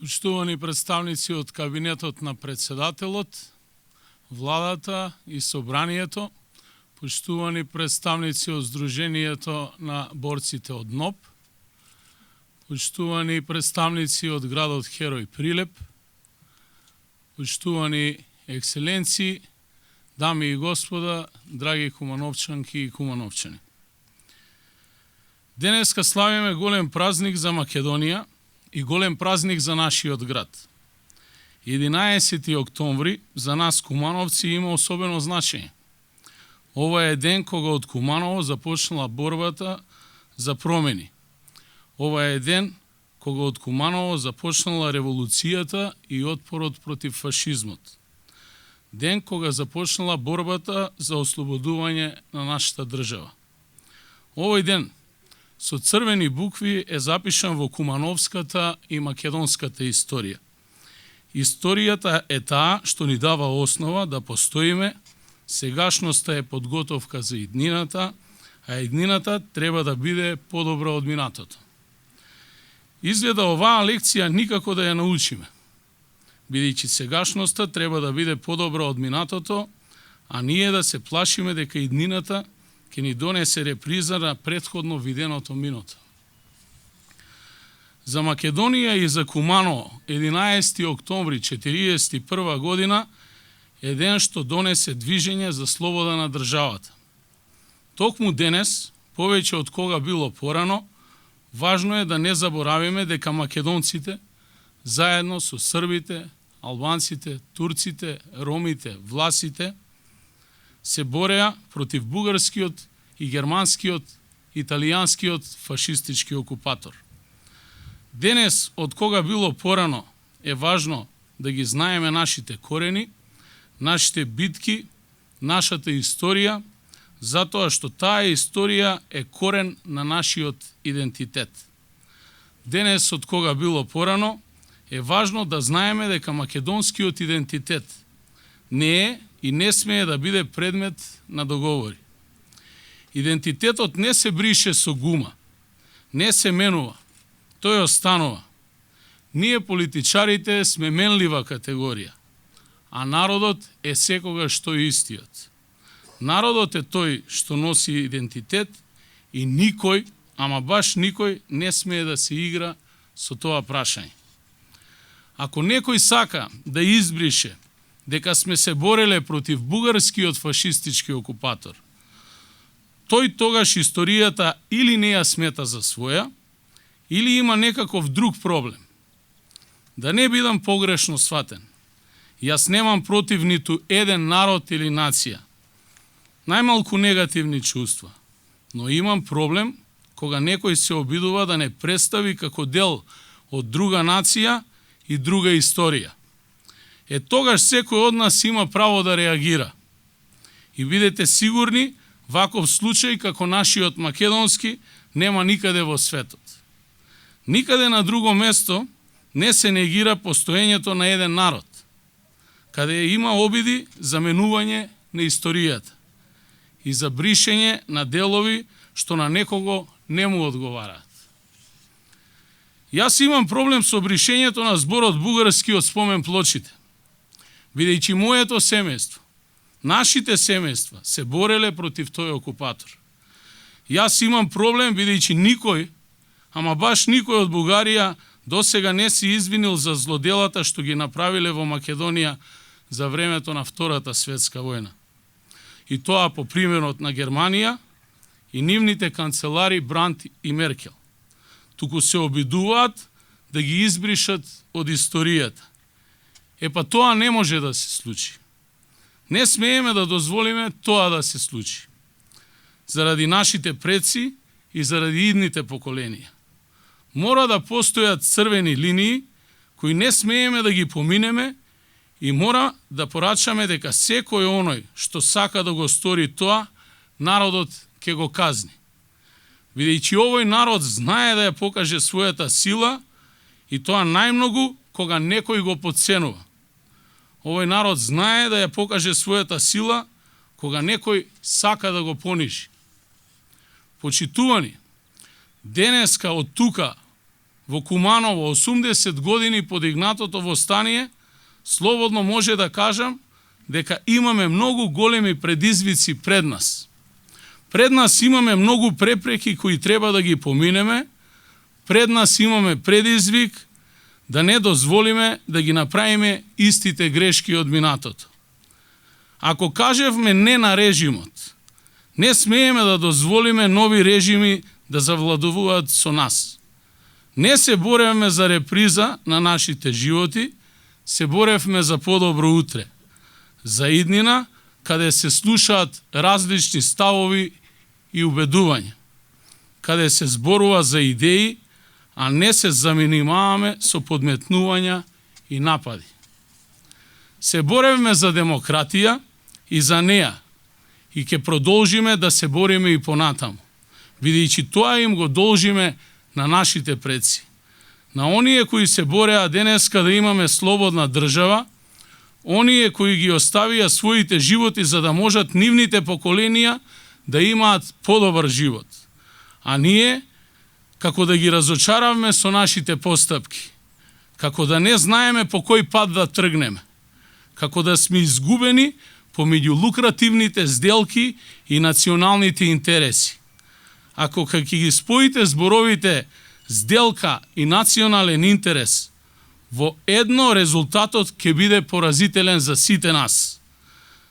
Почитувани представници од кабинетот на председателот, владата и собранието, почитувани представници од Сдруженијето на борците од НОБ, почитувани представници од градот Херој Прилеп, почитувани екселенци, дами и господа, драги кумановчанки и кумановчани. Денеска славиме голем празник за Македонија и голем празник за нашиот град. 11. октомври за нас кумановци има особено значење. Ова е ден кога од Куманово започнала борбата за промени. Ова е ден кога од Куманово започнала револуцијата и отпорот против фашизмот. Ден кога започнала борбата за ослободување на нашата држава. Овој ден со црвени букви е запишан во кумановската и македонската историја. Историјата е таа што ни дава основа да постоиме, сегашноста е подготовка за иднината, а иднината треба да биде подобра од минатото. Изгледа оваа лекција никако да ја научиме, бидејќи сегашноста треба да биде подобра од минатото, а ние да се плашиме дека иднината ќе ни донесе реприза на претходно виденото минато. За Македонија и за Куманово 11. октомври 1941 година е ден што донесе движење за слобода на државата. Токму денес, повеќе од кога било порано, важно е да не заборавиме дека македонците, заедно со србите, албанците, турците, ромите, власите, се бореа против бугарскиот и германскиот, италијанскиот фашистички окупатор. Денес, од кога било порано, е важно да ги знаеме нашите корени, нашите битки, нашата историја, затоа што таа историја е корен на нашиот идентитет. Денес, од кога било порано, е важно да знаеме дека македонскиот идентитет не е и не смее да биде предмет на договори. Идентитетот не се брише со гума, не се менува, тој останува. Ние политичарите сме менлива категорија, а народот е секогаш тој истиот. Народот е тој што носи идентитет и никој, ама баш никој, не смее да се игра со тоа прашање. Ако некој сака да избрише дека сме се бореле против бугарскиот фашистички окупатор, тој тогаш историјата или не ја смета за своја, или има некаков друг проблем. Да не бидам погрешно сватен, јас немам против ниту еден народ или нација, најмалку негативни чувства, но имам проблем кога некој се обидува да не представи како дел од друга нација и друга историја. Тогаш секој од нас има право да реагира. И бидете сигурни, ваков случај како нашиот македонски нема никаде во светот. Никаде на друго место не се негира постоењето на еден народ, каде има обиди за менување на историјата и за бришење на делови што на некого не му одговараат. Јас имам проблем со бришењето на зборот бугарски од спомен плочите, бидејќи моето семејство, нашите семејства се бореле против тој окупатор. Јас имам проблем бидејќи никој, ама баш никој од Бугарија досега не се извинил за злоделата што ги направиле во Македонија за времето на Втората светска војна. И тоа по примерот на Германија и нивните канцелари Брандт и Меркел. Туку се обидуваат да ги избришат од историјата. Тоа не може да се случи. Не смееме да дозволиме тоа да се случи. Заради нашите предци и заради идните поколенија. Мора да постојат црвени линии кои не смееме да ги поминеме и мора да порачаме дека секој оној што сака да го стори тоа, народот ќе го казни. Бидејќи овој народ знае да ја покаже својата сила и тоа најмногу кога некој го потценува. Овој народ знае да ја покаже својата сила кога некој сака да го понижи. Почитувани, денеска од тука во Куманово 80 години подигнатото востание, слободно може да кажам дека имаме многу големи предизвици пред нас. Пред нас имаме многу препреки кои треба да ги поминеме, пред нас имаме предизвик да не дозволиме да ги направиме истите грешки од минатото. Ако кажевме не на режимот, не смееме да дозволиме нови режими да завладувуваат со нас. Не се боревме за реприза на нашите животи, се боревме за подобро утре, за иднина каде се слушаат различни ставови и убедувања, каде се зборува за идеи, а не се занимаваме со подметнувања и напади. Се боревме за демократија и за неа, и ќе продолжиме да се бориме и понатаму, бидејќи тоа им го должиме на нашите предци. На оние кои се бореа денеска да имаме слободна држава, оние кои ги оставија своите животи за да можат нивните поколенија да имаат подобар живот. А ние, како да ги разочаравме со нашите постапки, како да не знаеме по кој пат да тргнеме, како да сме изгубени помеѓу лукративните сделки и националните интереси. Ако ќе ги споите зборовите сделка и национален интерес во едно, резултатот ќе биде поразителен за сите нас.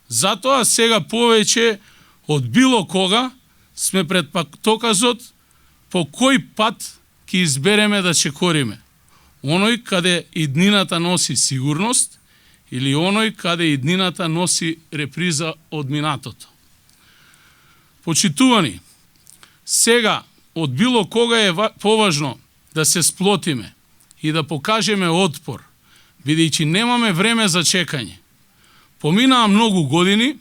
Затоа сега повеќе од било кога сме пред патоказот по кој пат ќе избереме да чекориме. Оној каде иднината носи сигурност или оној каде иднината носи реприза од минатото. Почитувани, сега од било кога е поважно да се сплотиме и да покажеме отпор, бидејќи немаме време за чекање. Поминаа многу години,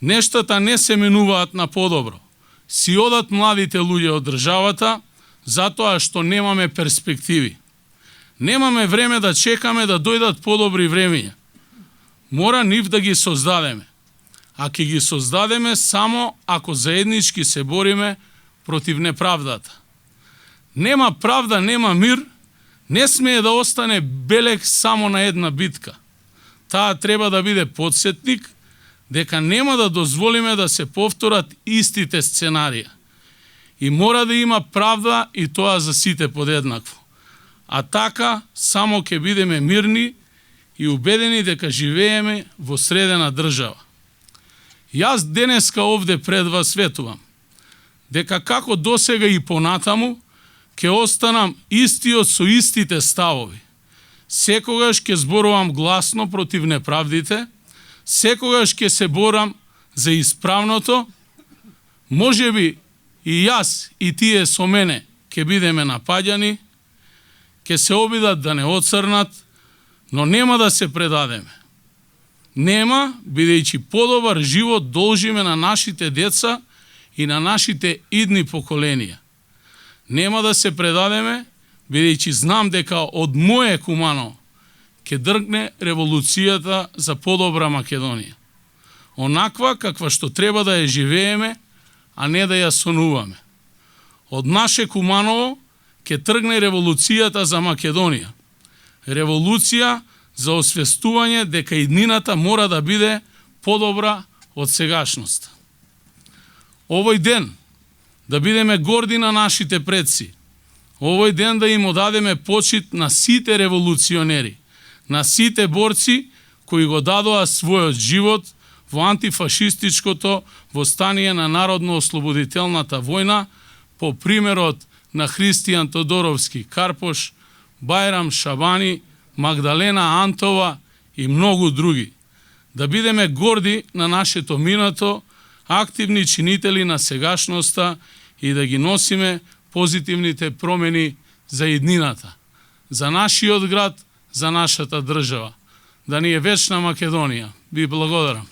нештата не се менуваат на подобро. Си одат младите луѓе од државата, затоа што немаме перспективи. Немаме време да чекаме да дојдат подобри времења. Мора нив да ги создадеме. А ќе ги создадеме само ако заеднички се бориме против неправдата. Нема правда, нема мир, не смее да остане белег само на една битка. Таа треба да биде подсетник дека нема да дозволиме да се повторат истите сценарија. И мора да има правда и тоа за сите подеднакво. А така само ќе бидеме мирни и убедени дека живееме во средена држава. Јас денеска овде пред вас светувам дека како досега и понатаму ќе останам истиот со истите ставови. Секогаш ќе зборувам гласно против неправдите, секогаш ќе се борам за исправното, можеби и јас и тие со мене ќе бидеме напаѓани, ќе се обидат да не оцрнат, но нема да се предадеме. Нема, бидејќи подобар живот должиме на нашите деца и на нашите идни поколенија. Нема да се предадеме, бидејќи знам дека од моје Куманово ќе дргне револуцијата за подобра Македонија. Онаква каква што треба да ја живееме, а не да ја сонуваме. Од наше Куманово ќе тргне револуцијата за Македонија. Револуција за освестување дека иднината мора да биде подобра од сегашноста. Овој ден да бидеме горди на нашите предци. Овој ден да им одадеме почит на сите револуционери, на сите борци кои го дадоа својот живот во антифашистичкото востание на Народно-ослободителната војна по примерот на Христијан Тодоровски Карпош, Бајрам Шабани, Магдалена Антова и многу други. Да бидеме горди на нашето минато, активни чинители на сегашноста и да ги носиме позитивните промени за иднината, за нашиот град, за нашата држава. Да ни е вечна Македонија. Ви благодарам.